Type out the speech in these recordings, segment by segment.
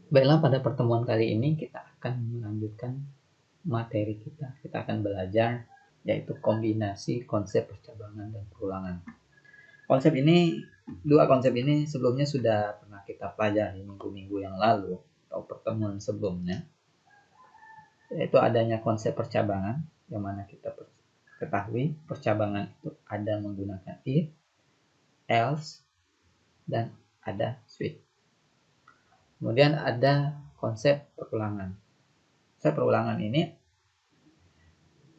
Baiklah, pada pertemuan kali ini kita akan melanjutkan materi kita. Kita akan belajar yaitu kombinasi konsep percabangan dan perulangan. Dua konsep ini sebelumnya sudah pernah kita pelajari minggu-minggu yang lalu atau pertemuan sebelumnya, yaitu adanya konsep percabangan, yang mana kita ketahui percabangan itu ada menggunakan if, else, dan ada switch. Kemudian ada konsep perulangan. Konsep perulangan ini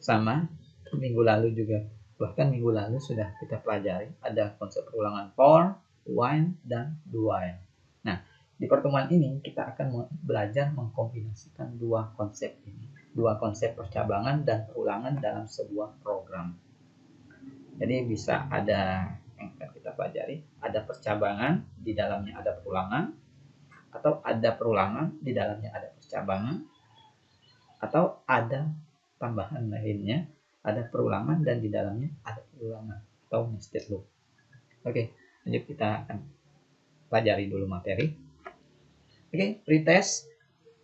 sama minggu lalu juga, bahkan minggu lalu sudah kita pelajari. Ada konsep perulangan for, while, dan do while. Nah, di pertemuan ini kita akan belajar mengkombinasikan dua konsep ini, dua konsep percabangan dan perulangan dalam sebuah program. Jadi bisa ada yang akan kita pelajari, ada percabangan, di dalamnya ada perulangan, atau ada perulangan, di dalamnya ada percabangan, atau ada tambahan lainnya, ada perulangan dan di dalamnya ada perulangan atau nested loop. Oke, lanjut kita akan pelajari dulu materi. Oke, pretest.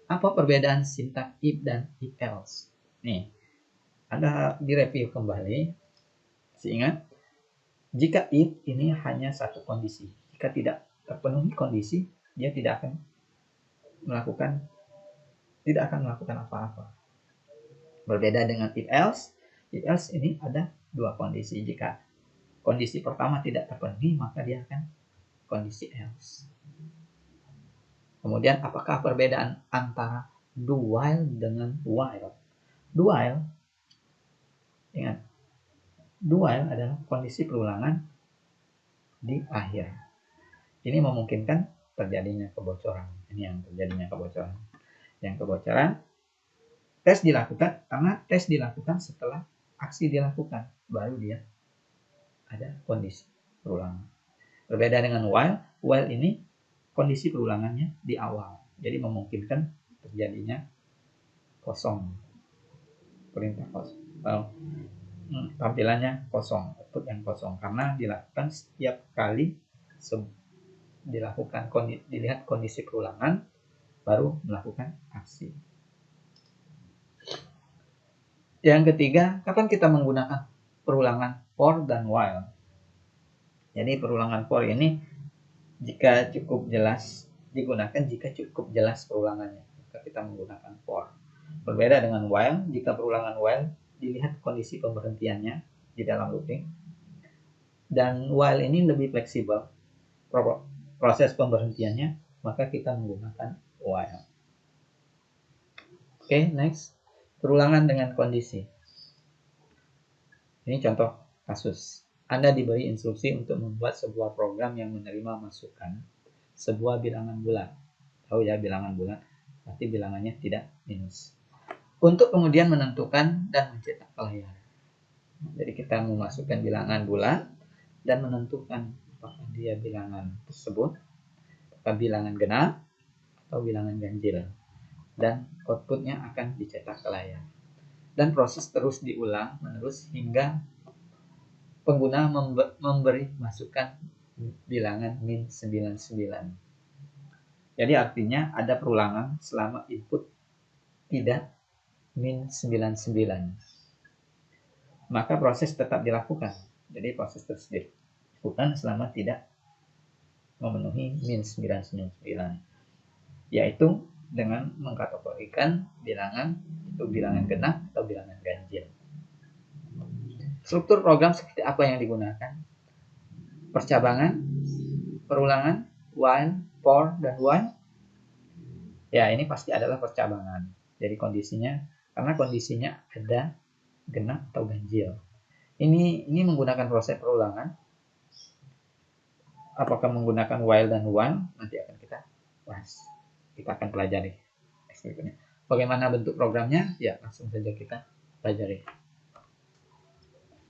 Apa perbedaan sintaks if dan if else? Nih, ada direview kembali. Ingat, jika if ini hanya satu kondisi, jika tidak terpenuhi kondisi, dia tidak akan melakukan apa-apa. Berbeda dengan if else ini ada dua kondisi. Jika kondisi pertama tidak terpenuhi, maka dia akan kondisi else. Kemudian apakah perbedaan antara do while dengan while? Do while, ingat, do while adalah kondisi perulangan di akhir. Ini memungkinkan terjadinya kebocoran. Ini yang terjadinya kebocoran. Yang kebocoran tes dilakukan, karena tes dilakukan setelah aksi dilakukan, baru dia ada kondisi perulangan. Berbeda dengan while ini kondisi perulangannya di awal, jadi memungkinkan terjadinya kosong, perintah kosong, tampilannya kosong, output yang kosong, karena dilakukan setiap kali dilihat kondisi perulangan, baru melakukan aksi. Yang ketiga, kapan kita menggunakan perulangan for dan while? Jadi perulangan for ini jika cukup jelas digunakan, jika cukup jelas perulangannya, maka kita menggunakan for. Berbeda dengan while, jika perulangan while dilihat kondisi pemberhentiannya di dalam looping, dan while ini lebih fleksibel proses pemberhentiannya, maka kita menggunakan while. Oke, next. Perulangan dengan kondisi. Ini contoh kasus. Anda diberi instruksi untuk membuat sebuah program yang menerima masukan sebuah bilangan bulat. Tahu ya bilangan bulat, berarti bilangannya tidak minus. Untuk kemudian menentukan dan mencetak ke layar. Jadi kita memasukkan bilangan bulat dan menentukan apakah dia bilangan tersebut, apakah bilangan genap atau bilangan ganjil. Dan outputnya akan dicetak ke layar. Dan proses terus diulang menerus hingga pengguna memberi masukan bilangan min 99. Jadi artinya ada perulangan selama input tidak min 99. Maka proses tetap dilakukan. Jadi proses terus dilakukan selama tidak memenuhi min 999. Yaitu dengan mengkategorikan bilangan itu bilangan genap atau bilangan ganjil. Struktur program seperti apa yang digunakan? Percabangan, perulangan, while, for, dan while. Ya, ini pasti adalah percabangan. Jadi kondisinya, karena kondisinya ada genap atau ganjil. Ini menggunakan proses perulangan. Apakah menggunakan while dan while? Nanti akan kita bahas. Kita akan pelajari berikutnya. Bagaimana bentuk programnya? Ya, langsung saja kita pelajari.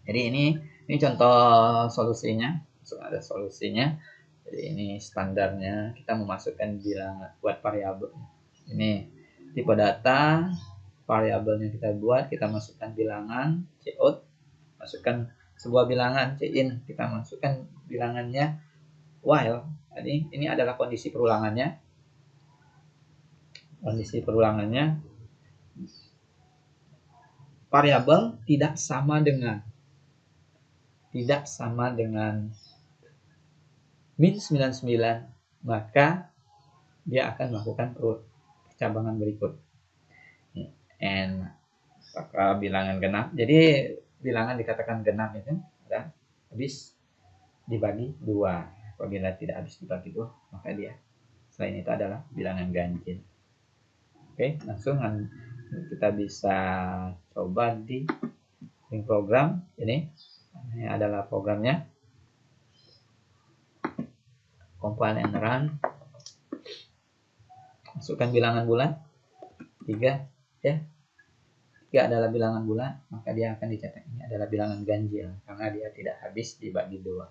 Jadi ini contoh solusinya. Langsung ada solusinya. Jadi ini standarnya. Kita memasukkan bilangan buat variabel. Ini tipe data, variabelnya kita buat, kita masukkan bilangan, cout, masukkan sebuah bilangan, cin, kita masukkan bilangannya while. Jadi ini adalah kondisi perulangannya. Kondisi perulangannya variabel tidak sama dengan min 99, maka dia akan melakukan percabangan berikut. N maka bilangan genap. Jadi bilangan dikatakan genap itu ada habis dibagi 2. Apabila tidak habis dibagi 2, maka dia selain itu adalah bilangan ganjil. Oke, langsung kita bisa coba di link program ini adalah programnya. Compile and run. Masukkan bilangan bulan 3 ya. 3 adalah bilangan bulan, maka dia akan dicatat ini adalah bilangan ganjil karena dia tidak habis dibagi 2.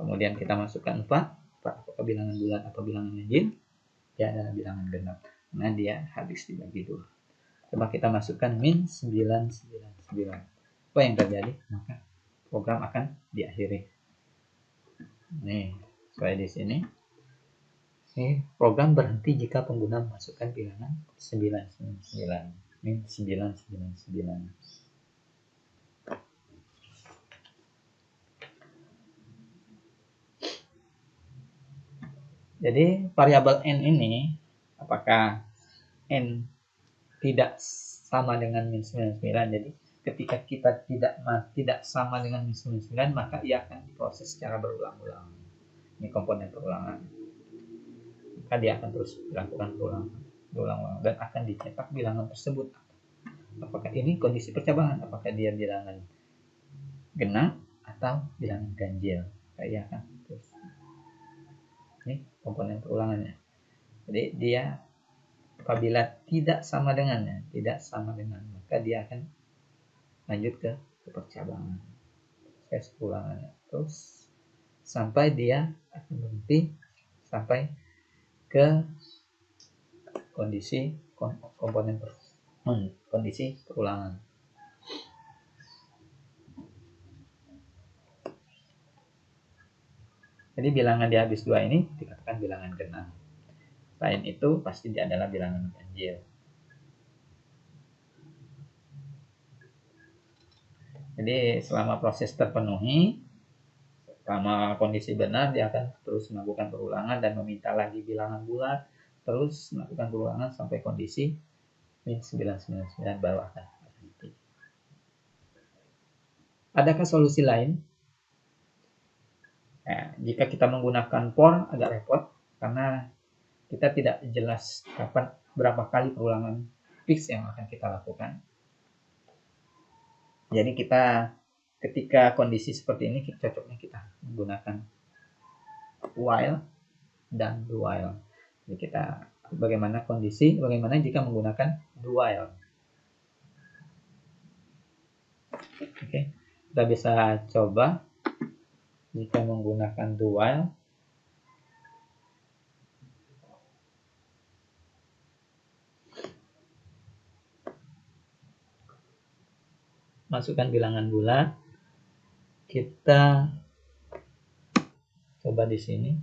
Kemudian kita masukkan 4 apakah bilangan bulan atau bilangan ganjil? Dia adalah bilangan genap karena dia habis dibagi 2. Coba kita masukkan min 999. Apa yang terjadi? Maka program akan diakhiri. Nih, sesuai di sini. Program berhenti jika pengguna memasukkan bilangan 999, min 999. Jadi variabel n ini apakah n tidak sama dengan min 99? Jadi ketika kita tidak sama dengan min 99, maka ia akan diproses secara berulang-ulang. Ini komponen perulangan. Maka dia akan terus dilakukan berulang-ulang dan akan dicetak bilangan tersebut. Apakah ini kondisi percabangan? Apakah dia bilangan genap atau bilangan ganjil? Maka ia akan terus. Ini komponen perulangannya. Jadi dia apabila tidak sama dengannya, maka dia akan lanjut ke percabangan. Proses perulangannya terus sampai dia akan berhenti sampai ke kondisi perulangan. Jadi bilangan di habis 2 ini dikatakan bilangan genap. Selain itu pasti dia adalah bilangan ganjil. Jadi selama proses terpenuhi, selama kondisi benar, dia akan terus melakukan perulangan dan meminta lagi bilangan bulat, terus melakukan perulangan sampai kondisi min 999 baru akan berhenti. Adakah solusi lain? Jika kita menggunakan for agak repot karena kita tidak jelas berapa kali perulangan fix yang akan kita lakukan. Jadi kita ketika kondisi seperti ini cocoknya kita menggunakan while dan do while. Jadi kita bagaimana jika menggunakan do while. Oke, kita bisa coba jika menggunakan do while. Masukkan bilangan bulat. Kita coba di sini.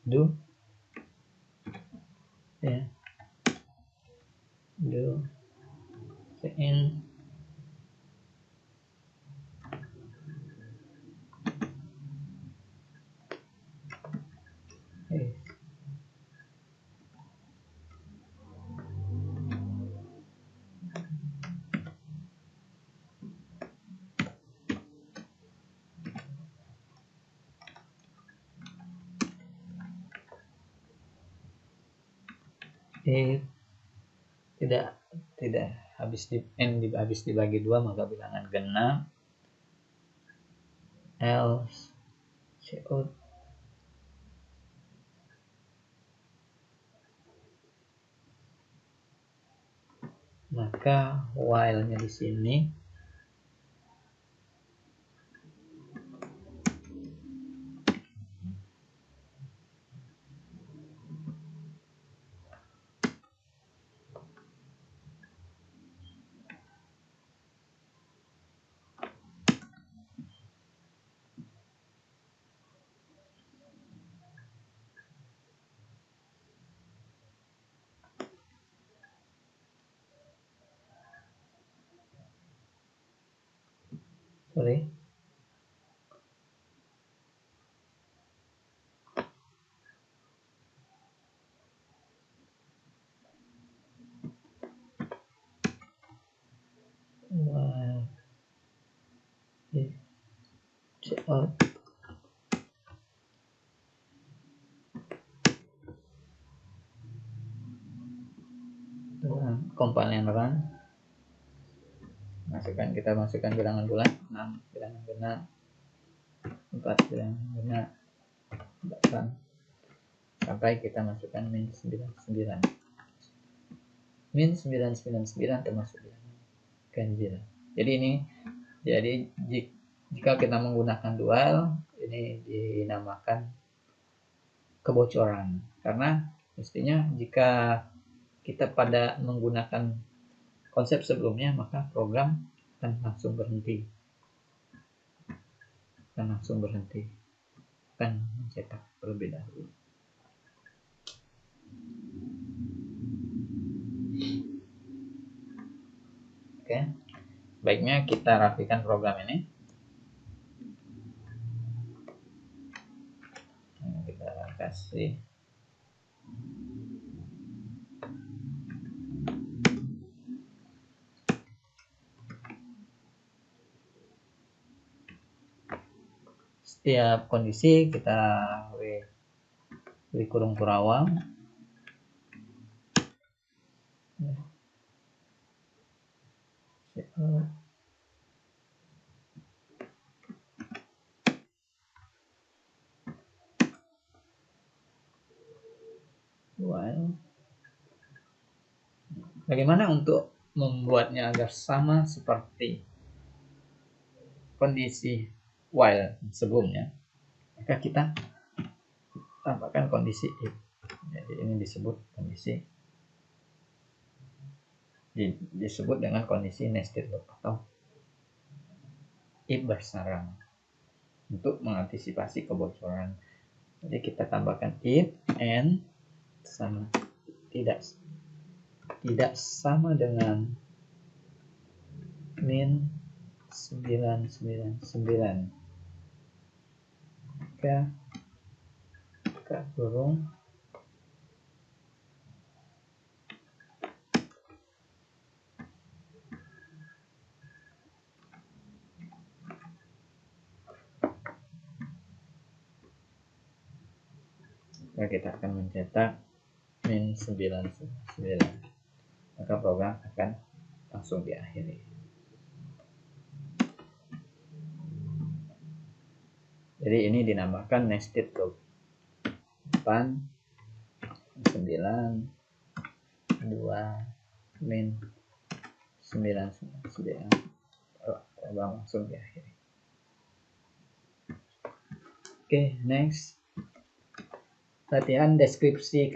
Do cn tidak habis dibagi 2 maka bilangan genap. Else cout maka while-nya di sini Sorry. While it out dengan komponen run, kita masukkan bilangan bulan 6, bilangan genap 4, bilangan genap 8, sampai kita masukkan min 99. Min 999 termasuk bilangan ganjil. Jadi jika kita menggunakan dual, ini dinamakan kebocoran, karena mestinya jika kita pada menggunakan konsep sebelumnya, maka program akan langsung berhenti, akan mencetak terlebih dahulu. Oke, baiknya kita rapikan program ini. Kita kasih setiap kondisi kita beri kurung kurawang. Bagaimana untuk membuatnya agar sama seperti kondisi while sebelumnya? Maka kita tambahkan kondisi if. Jadi ini disebut kondisi, disebut dengan kondisi nested loop atau if bersarang untuk mengantisipasi kebocoran. Jadi kita tambahkan if n sama tidak sama dengan min 999, maka kurung kita akan mencetak min 999, maka program akan langsung diakhiri. Jadi ini dinamakan nested loop. 8 9 2 min 999, program langsung diakhiri. Oke, next. Latihan deskripsi.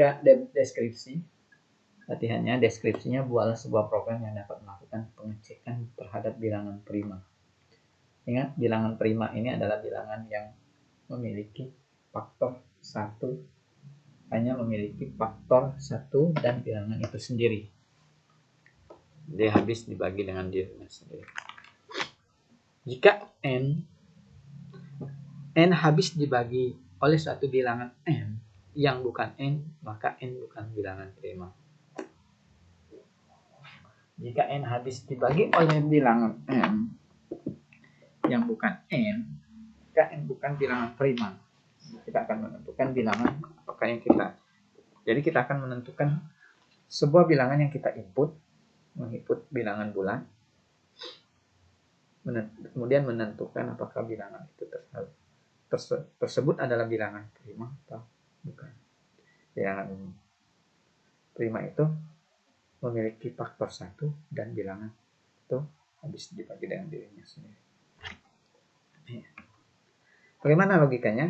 Deskripsinya buatlah sebuah program yang dapat melakukan pengecekan terhadap bilangan prima. Ingat, bilangan prima ini adalah bilangan yang memiliki faktor 1, hanya memiliki faktor 1 dan bilangan itu sendiri. Dia habis dibagi dengan dirinya sendiri. Jika n habis dibagi oleh suatu bilangan n yang bukan n, maka n bukan bilangan prima. Jika n habis dibagi oleh bilangan n yang bukan n, maka n bukan bilangan prima. Kita akan menentukan bilangan apakah yang kita. Jadi kita akan menentukan sebuah bilangan yang kita menginput bilangan bulan, kemudian menentukan apakah bilangan itu tersebut adalah bilangan prima atau bukan. Bilangan prima itu memiliki faktor 1 dan bilangan itu habis dibagi dengan dirinya sendiri. Bagaimana logikanya?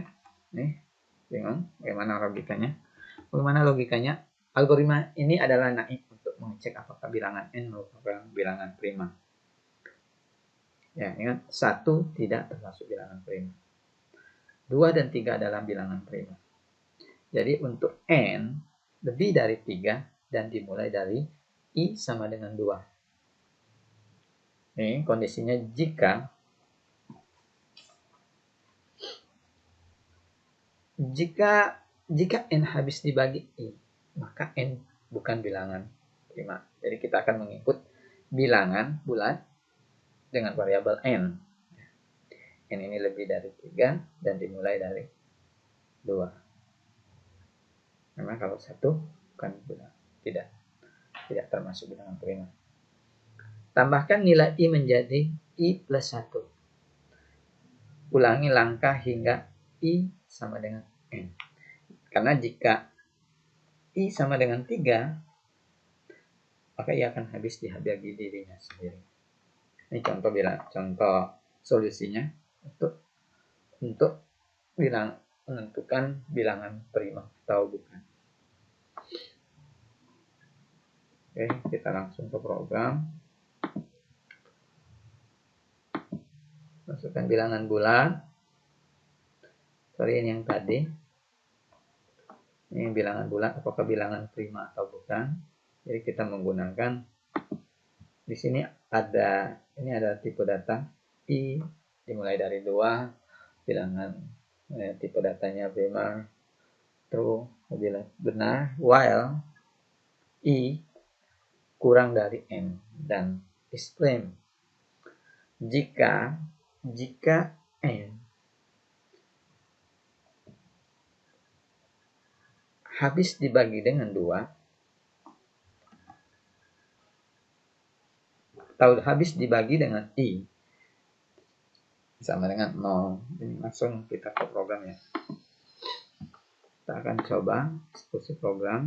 Bingung? Bagaimana logikanya? Algoritma ini adalah naif untuk mengecek apakah bilangan n merupakan bilangan prima. Ya, ingat, 1 tidak termasuk bilangan prima. 2 dan 3 adalah bilangan prima. Jadi untuk n lebih dari 3 dan dimulai dari i sama dengan 2. Ini kondisinya jika Jika n habis dibagi i, maka n bukan bilangan prima. Jadi kita akan mengikut bilangan bulat dengan variabel n. N ini lebih dari 3 dan dimulai dari 2. Memang kalau 1 bukan bilangan, tidak termasuk bilangan prima. Tambahkan nilai i menjadi i plus 1. Ulangi langkah hingga i sama dengan n. Karena jika i sama dengan 3, maka i akan habis dibagi dirinya sendiri. Ini contoh solusinya untuk menentukan bilangan prima atau bukan. Oke, kita langsung ke program. Masukkan bilangan bulat. Sorry, ini yang tadi. Ini bilangan bulat, apakah bilangan prima atau bukan. Jadi kita menggunakan di sini ada tipe data i dimulai dari 2, bilangan tipe datanya prima, true bila benar, while i kurang dari n, dan extreme jika n habis dibagi dengan 2 atau habis dibagi dengan i sama dengan 0. Ini langsung kita ke program ya. Kita akan coba eksekusi program.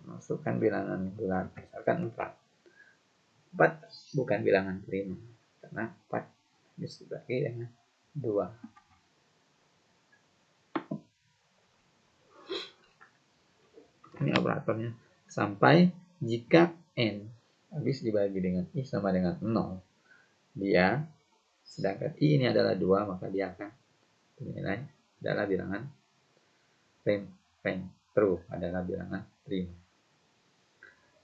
Masukkan bilangan bulat, misalkan 4 bukan bilangan prima karena 4 habis dibagi dengan 2. Ini operatornya sampai jika n habis dibagi dengan i sama dengan 0, sedangkan i ini adalah 2, maka dia akan dinilai adalah bilangan true, adalah bilangan prima.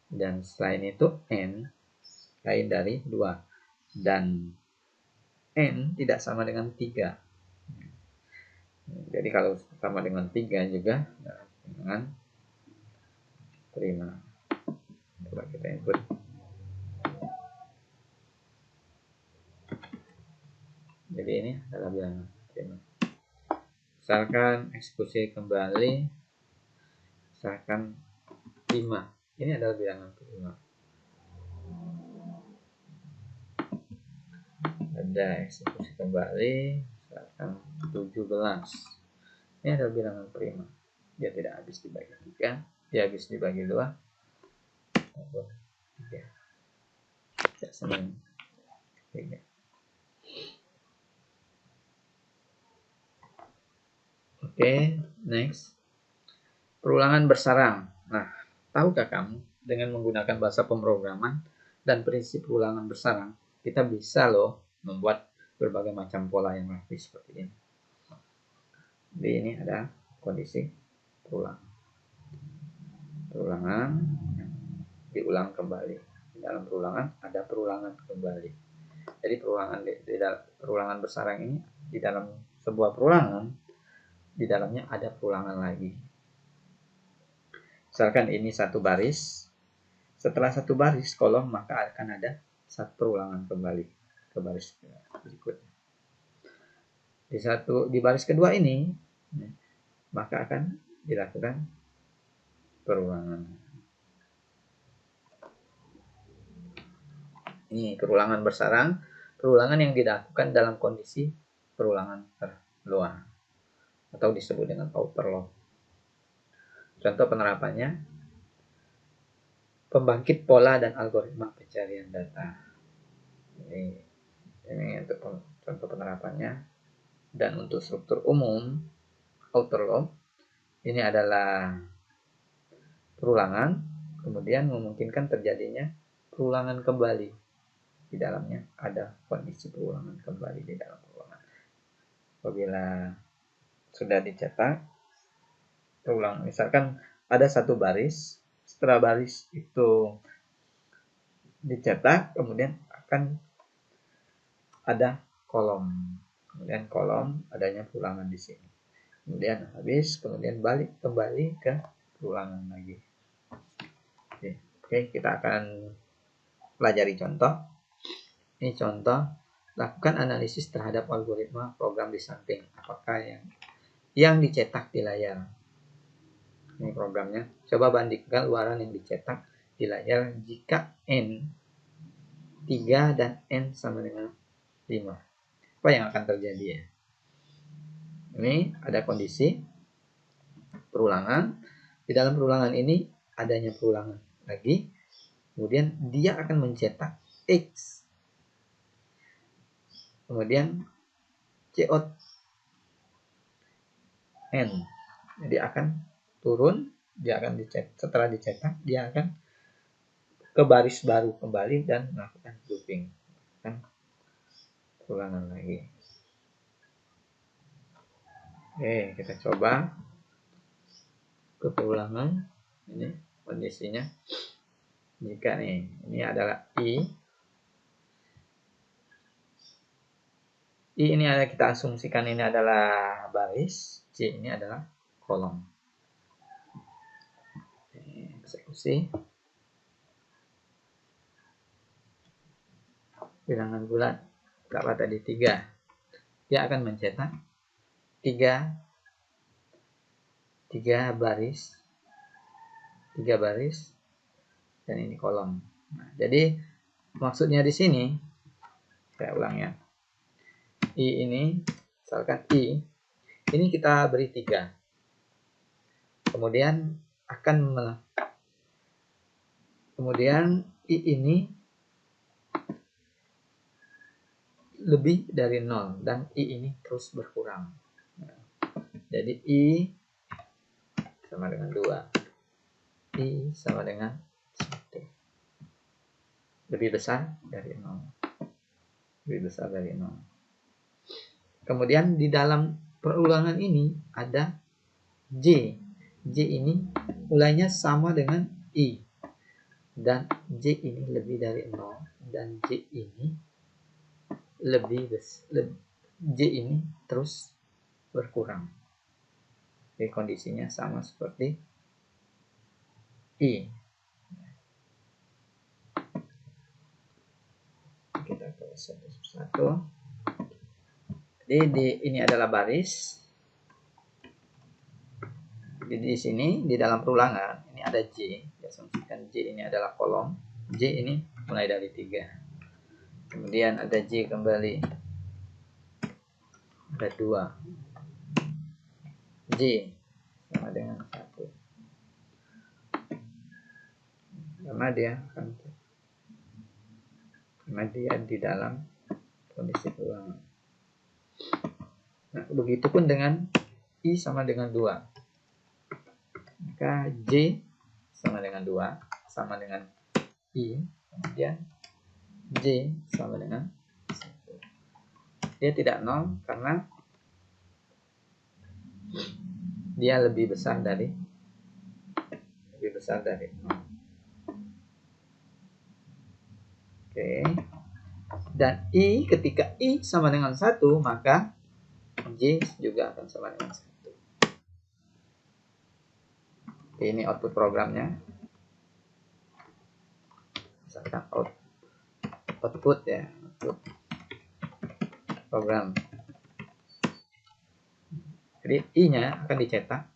Dan selain itu n lain dari 2 dan n tidak sama dengan 3. Jadi kalau sama dengan 3 juga dengan prima. Coba kita input. Jadi ini adalah bilangan prima. Misalkan eksekusi kembali, misalkan 5. Ini adalah bilangan prima. Ada eksekusi kembali, misalkan 17. Ini adalah bilangan prima. Dia tidak habis dibagi 3, dia habis dibagi 2. Tidak senang. Oke, next. Perulangan bersarang. Nah, tahukah kamu dengan menggunakan bahasa pemrograman dan prinsip perulangan bersarang, kita bisa loh membuat berbagai macam pola yang rapi seperti ini. Jadi ini ada kondisi perulangan diulang kembali. Di dalam perulangan ada perulangan kembali. Jadi perulangan bersarang ini di dalam sebuah perulangan, di dalamnya ada perulangan lagi. Misalkan ini satu baris, setelah satu baris kolom maka akan ada satu perulangan kembali ke baris berikutnya. Di baris kedua ini maka akan dilakukan perulangan. Ini perulangan bersarang, perulangan yang dilakukan dalam kondisi perulangan terluang atau disebut dengan overload. Contoh penerapannya, pembangkit pola dan algoritma pencarian data. Ini untuk contoh penerapannya. Dan untuk struktur umum overload, ini adalah perulangan, kemudian memungkinkan terjadinya perulangan kembali. Di dalamnya ada kondisi perulangan kembali di dalam perulangan. Apabila sudah dicetak perulang, misalkan ada satu baris, setelah baris itu dicetak kemudian akan ada kolom. kemudian kolom adanya perulangan di sini, kemudian habis, kemudian balik kembali ke perulangan lagi. Oke, kita akan pelajari contoh. Ini contoh, lakukan analisis terhadap algoritma program di samping. Apakah yang dicetak di layar? Ini programnya. Coba bandingkan luaran yang dicetak di layar jika N 3 dan N sama dengan 5. Apa yang akan terjadi ya? Ini ada kondisi perulangan. Di dalam perulangan ini adanya perulangan lagi. Kemudian dia akan mencetak X. Kemudian COT N. Jadi akan turun, dia akan dicetak, setelah dicetak dia akan ke baris baru kembali dan melakukan looping. Kan ulangan lagi. Oke, kita coba ke perulangan. Ini kondisinya. Jika nih, ini adalah I ini ada, kita asumsikan ini adalah baris, C ini adalah kolom. Eksekusi. Bilangan bulat berapa tadi? 3. Dia akan mencetak 3 baris, 3 baris, dan ini kolom. Nah, jadi maksudnya di sini, saya ulang ya. I ini, misalkan I, ini kita beri 3. Kemudian I ini lebih dari 0 dan I ini terus berkurang. Nah, jadi I sama dengan 2. I sama dengan 1. Lebih besar dari 0. Lebih besar dari 0. Kemudian di dalam perulangan ini ada J. J ini mulainya sama dengan I. Dan J ini lebih dari 0. Dan J ini lebih besar. J ini terus berkurang. Jadi kondisinya sama seperti I. Kita ke satu-satu. Jadi ini adalah baris. Jadi di sini di dalam perulangan ini ada J. Asumsikan J ini adalah kolom. J ini mulai dari 3. Kemudian ada J kembali. Ada 2. J sama dengan 1. Karena dia di dalam kondisi perulangan. Nah, begitupun dengan I sama dengan 2. Maka J sama dengan 2, sama dengan I, kemudian J sama dengan 1. Dia tidak 0 karena dia lebih besar dari 0. Oke. Dan I, ketika I sama dengan 1, maka J juga akan sama dengan 1. Ini output programnya. Misalkan output ya, output program. Jadi I-nya akan dicetak.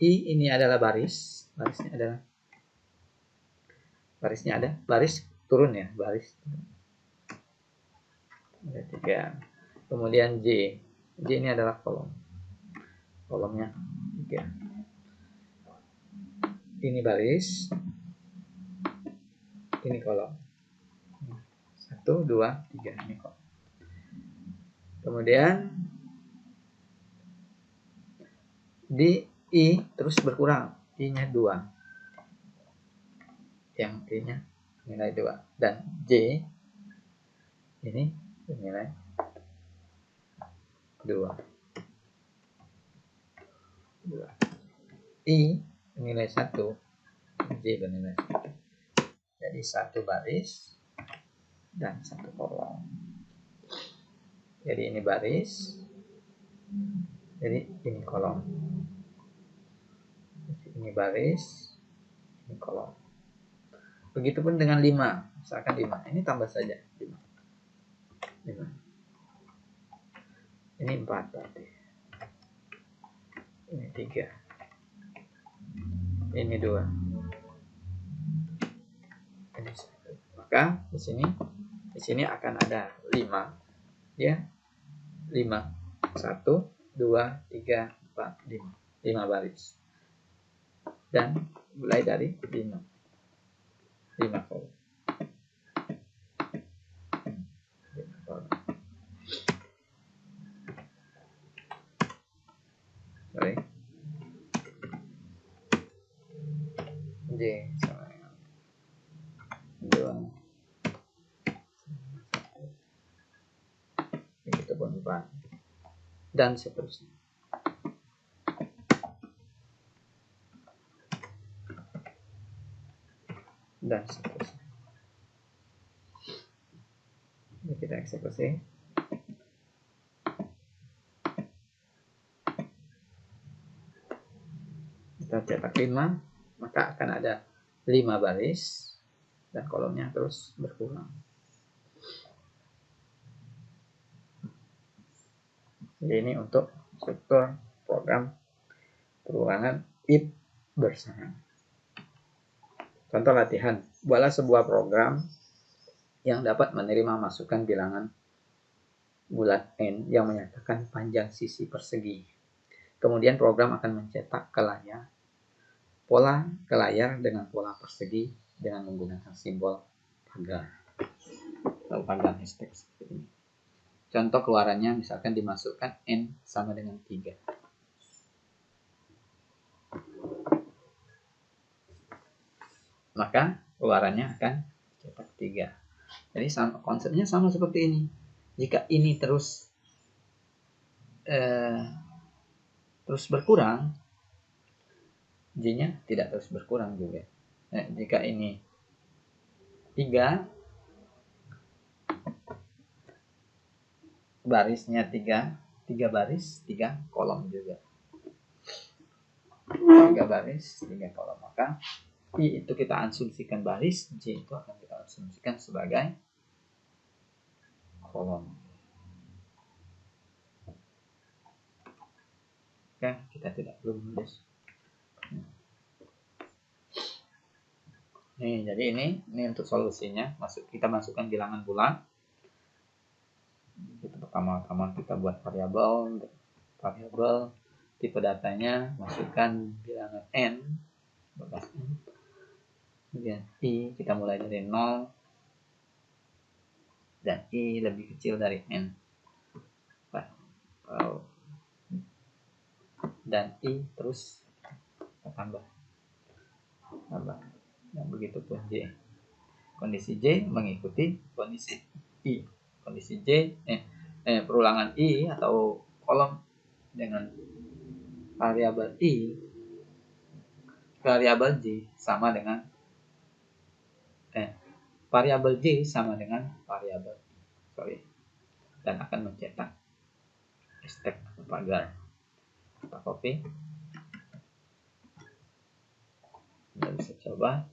I ini adalah baris. Barisnya ada. Baris turun ya, baris. Ada 3. Kemudian J. J ini adalah kolom. Kolomnya 3. Ini baris. Ini kolom. 1, 2, 3. Ini kolom. Kemudian di I terus berkurang. I-nya 2. Yang I-nya nilai 2. Dan J ini nilai 2. I nilai 1. J bernilai 1. Jadi 1 baris dan 1 kolom. Jadi ini baris, jadi ini kolom. Ini baris, ini kolom. Begitupun dengan 5, misalkan 5. Ini tambah saja 5. Ini 4 berarti. Ini 3. Ini 2. Ini 1. Maka di sini akan ada 5. Ya. 5. 1, 2, 3, 4, 5. 5 baris. Dan mulai dari 5. 5 kolom. Sorry. J sama dengan 2. Begitu pun 4. Dan seterusnya. Dan seterusnya. Ini kita eksekusi. Kita cetak 5, maka akan ada 5 baris dan kolomnya terus berkurang. Jadi ini untuk struktur program perulangan if bersama. Contoh latihan, buatlah sebuah program yang dapat menerima masukan bilangan bulat n yang menyatakan panjang sisi persegi. Kemudian program akan mencetak ke layar pola ke layar dengan pola persegi dengan menggunakan simbol pagar atau pagar hashtag seperti ini. Contoh keluarannya misalkan dimasukkan n sama dengan 3. Maka keluarannya akan cetak 3. Jadi konsepnya sama seperti ini. Jika ini terus berkurang, J-nya tidak terus berkurang juga. Jika ini 3, barisnya 3 baris, 3 kolom juga. 3 baris, 3 kolom. Maka I itu kita asumsikan baris, J itu akan kita asumsikan sebagai kolom. Oke, kita tidak perlu menulis. Nih, jadi ini untuk solusinya. Kita masukkan bilangan bulat. Pertama-tama kita buat variabel tipe datanya, masukkan bilangan n, kemudian i kita mulai dari 0 dan i lebih kecil dari n, dan i terus tambah. Dan begitu pun J. Kondisi J mengikuti kondisi I. Kondisi J perulangan I atau kolom dengan variabel I, variabel J sama dengan variabel J sama dengan variabel I. Dan akan mencetak hashtag pagar. Kita copy. Kita bisa coba.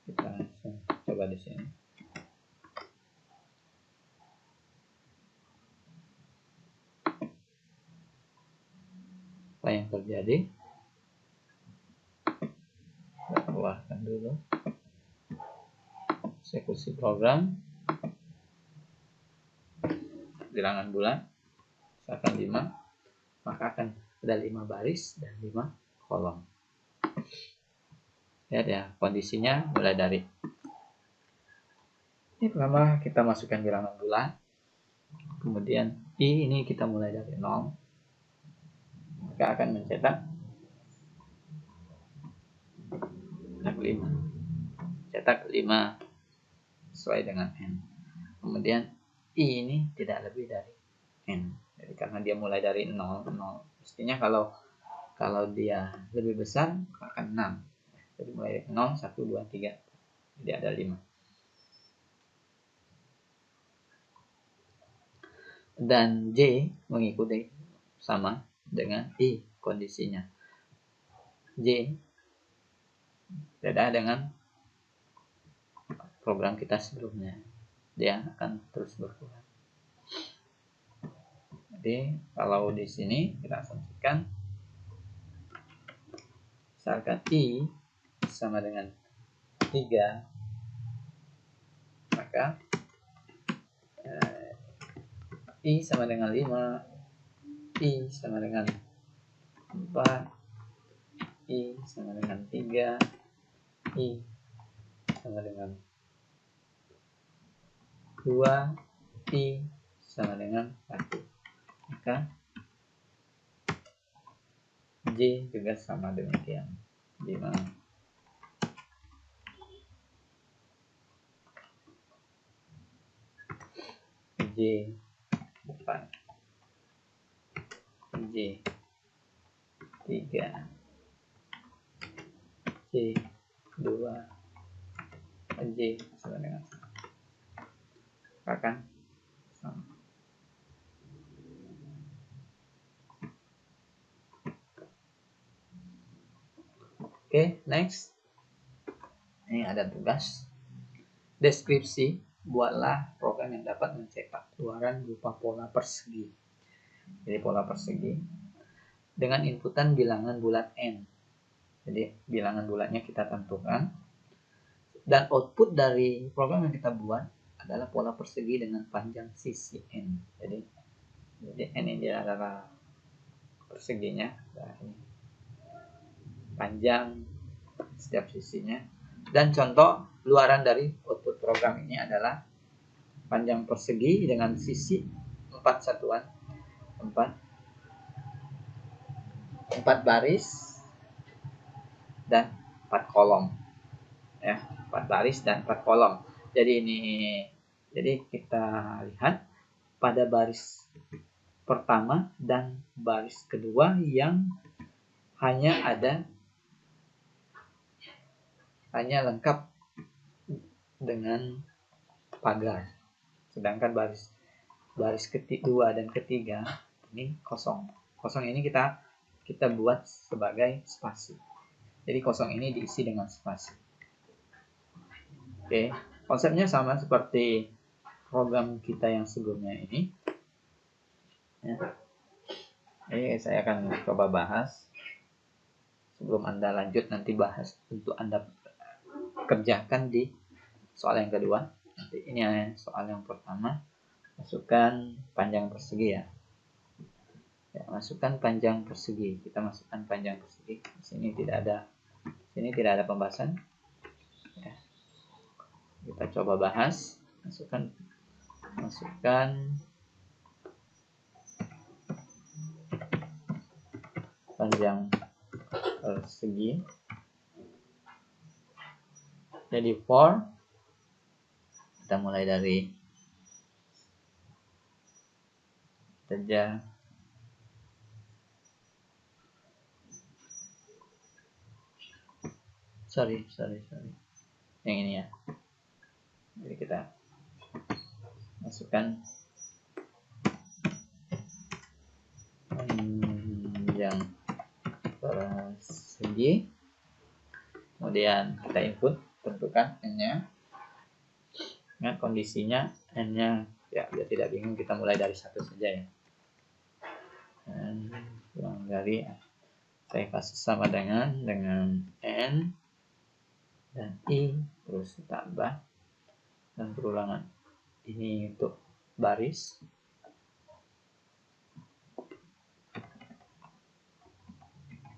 Kita langsung coba di sini. Apa yang terjadi? Kita keluarkan dulu. Eksekusi program. Bilangan bulat. Misalkan 5. Maka akan ada 5 baris dan 5 kolom. Lihat ya, kondisinya mulai dari ini pertama kita masukkan bilangan bulat, kemudian I ini kita mulai dari 0, maka akan mencetak 5. Cetak 5 sesuai dengan n. Kemudian I ini tidak lebih dari n. Jadi karena dia mulai dari 0, mestinya kalau dia lebih besar akan 6. Jadi mulai 0, 1, 2, 3. Jadi ada 5. Dan J mengikuti sama dengan I kondisinya. J beda dengan program kita sebelumnya. Dia akan terus berkurang. Jadi kalau di sini kita asumsikan misalkan I sama dengan 3, maka I sama dengan 5, I sama dengan 4, I sama dengan 3, I sama dengan 2, I sama dengan 1. Maka J juga sama demikian. 5. J 4, J 3, J 2, J sama dengan 1. Akan sama. Oke, next. Ini ada tugas. Deskripsi, buatlah program yang dapat mencetak keluaran berupa pola persegi. Jadi pola persegi dengan inputan bilangan bulat n. Jadi bilangan bulatnya kita tentukan. Dan output dari program yang kita buat adalah pola persegi dengan panjang sisi n. Jadi n ini adalah perseginya. Nah, ini panjang setiap sisinya. Dan contoh luaran dari output program ini adalah panjang persegi dengan sisi 4 satuan, 4 baris dan 4 kolom. Ya, 4 baris dan 4 kolom. Jadi kita lihat pada baris pertama dan baris kedua yang hanya lengkap dengan pagar. Sedangkan baris kedua dan ketiga ini kosong. Kosong ini kita buat sebagai spasi. Jadi kosong ini diisi dengan spasi. Oke, konsepnya sama seperti program kita yang sebelumnya ini. Ya. Jadi saya akan coba bahas. Sebelum Anda lanjut nanti bahas untuk Anda kerjakan di soal yang kedua. Nanti ini soal yang pertama. Masukkan panjang persegi ya. Masukkan panjang persegi. Kita masukkan panjang persegi. Di sini tidak ada pembahasan. Ya. Kita coba bahas. Masukkan panjang persegi. Jadi for kita mulai dari saja sorry yang ini ya. Jadi kita masukkan panjang persegi, kemudian kita input, tentukan n-nya. Nah, kondisinya n-nya ya biar tidak bingung kita mulai dari 1 saja ya. Dan ulang dari saya kasih sama dengan n dan i terus ditambah dan perulangan. Ini untuk baris.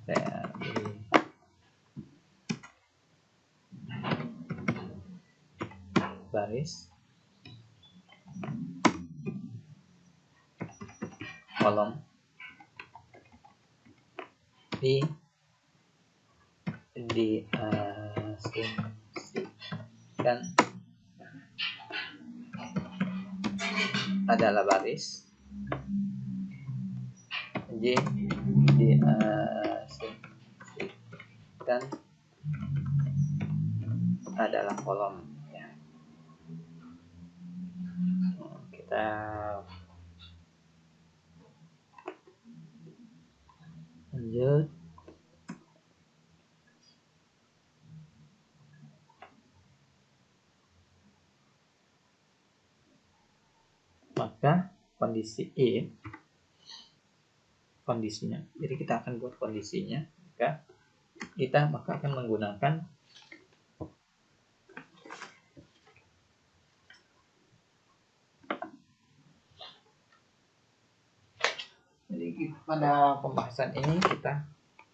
Saya beri baris, kolom, diasumsikan adalah baris, J diasumsikan adalah kolom ya. Kita lanjut. Maka kondisi if, kondisinya, jadi kita akan buat kondisinya, maka akan menggunakan jadi pada pembahasan ini kita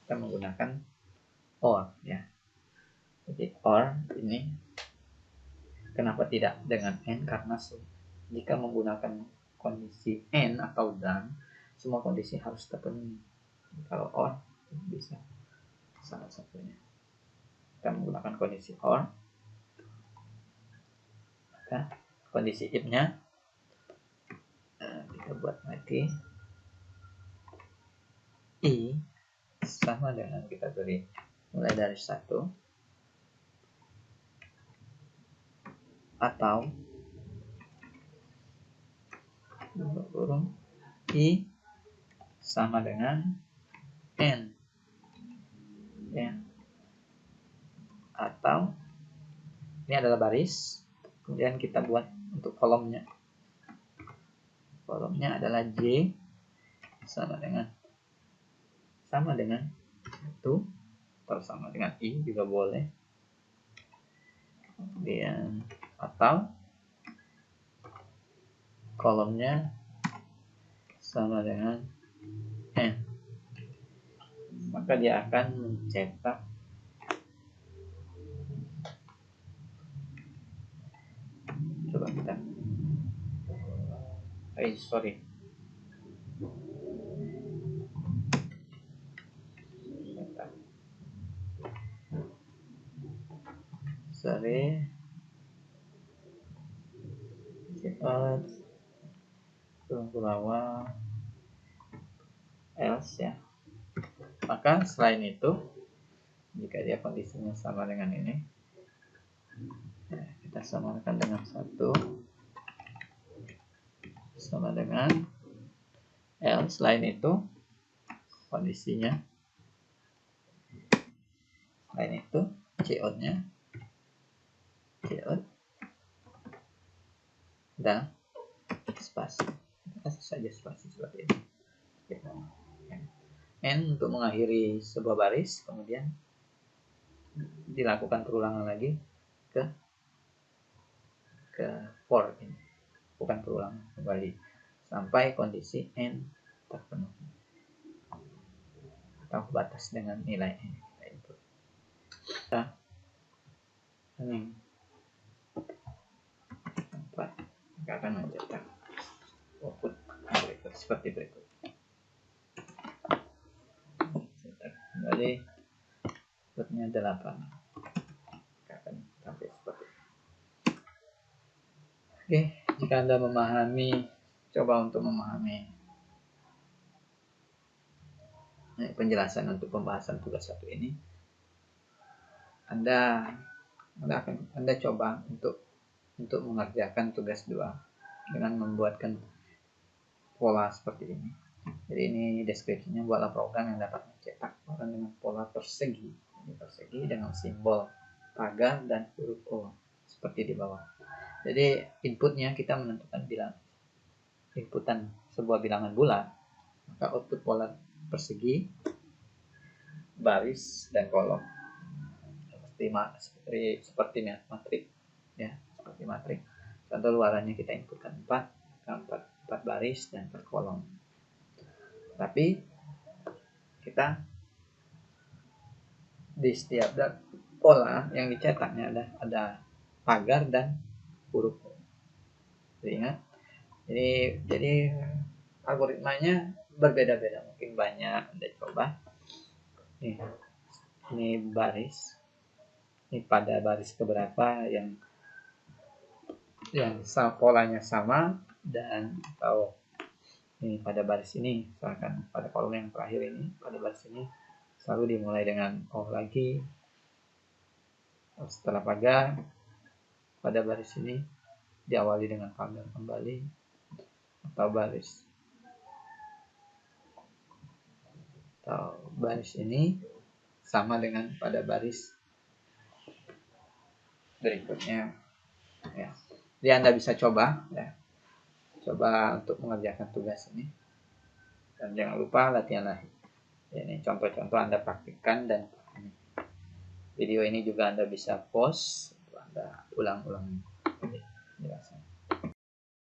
menggunakan or ya. Jadi or ini kenapa tidak dengan and, karena jika menggunakan kondisi and atau dan, semua kondisi harus terpenuhi. Kalau or bisa salah satunya. Kita menggunakan kondisi or, maka kondisi if-nya kita buat lagi i sama dengan kita beri mulai dari 1 atau kurung i sama dengan n ya, atau ini adalah baris, kemudian kita buat untuk kolomnya adalah j sama dengan 1 atau sama dengan i juga boleh, kemudian atau kolomnya sama dengan n, maka dia akan mencetak cepat turun ke bawah else ya. Maka selain itu, jika dia kondisinya sama dengan ini, kita samakan dengan 1 sama dengan else. Selain itu kondisinya, selain itu cout-nya dan spasi, kasih saja spasi seperti ini. N untuk mengakhiri sebuah baris, kemudian dilakukan perulangan lagi ke for ini, bukan perulangan, kembali sampai kondisi n terpenuhi atau batas dengan nilai n. Kita ini akan mencetak output berikut seperti berikut. Kembali outputnya 8 akan sampai seperti ini. Oke, jika Anda memahami, coba untuk memahami penjelasan untuk pembahasan tugas 1 ini, Anda coba untuk mengerjakan tugas 2 dengan membuatkan pola seperti ini. Jadi ini deskripsinya, buatlah program yang dapat mencetak koran dengan pola persegi. Ini persegi dengan simbol pagar dan huruf O seperti di bawah. Jadi inputnya kita menentukan inputan sebuah bilangan bulat, maka output pola persegi, baris dan kolom seperti matrik ya, seperti matrik. Contoh luarannya kita inputkan 4 baris dan 4 kolom. Tapi kita di setiap pola yang dicetaknya ada pagar dan huruf. Ingat, jadi algoritmanya berbeda-beda, mungkin banyak. Anda coba. Ini baris. Ini pada baris keberapa yang polanya sama, dan atau ini pada baris ini, misalkan pada kolom yang terakhir ini, pada baris ini selalu dimulai dengan O lagi, Setelah pagar, pada baris ini diawali dengan pagar kembali atau baris ini sama dengan pada baris berikutnya ya. Jadi Anda bisa coba ya. Coba untuk mengerjakan tugas ini. Dan jangan lupa latihan lagi. Ini contoh-contoh Anda praktikkan, dan video ini juga Anda bisa pause, Anda ulang-ulang penjelasan.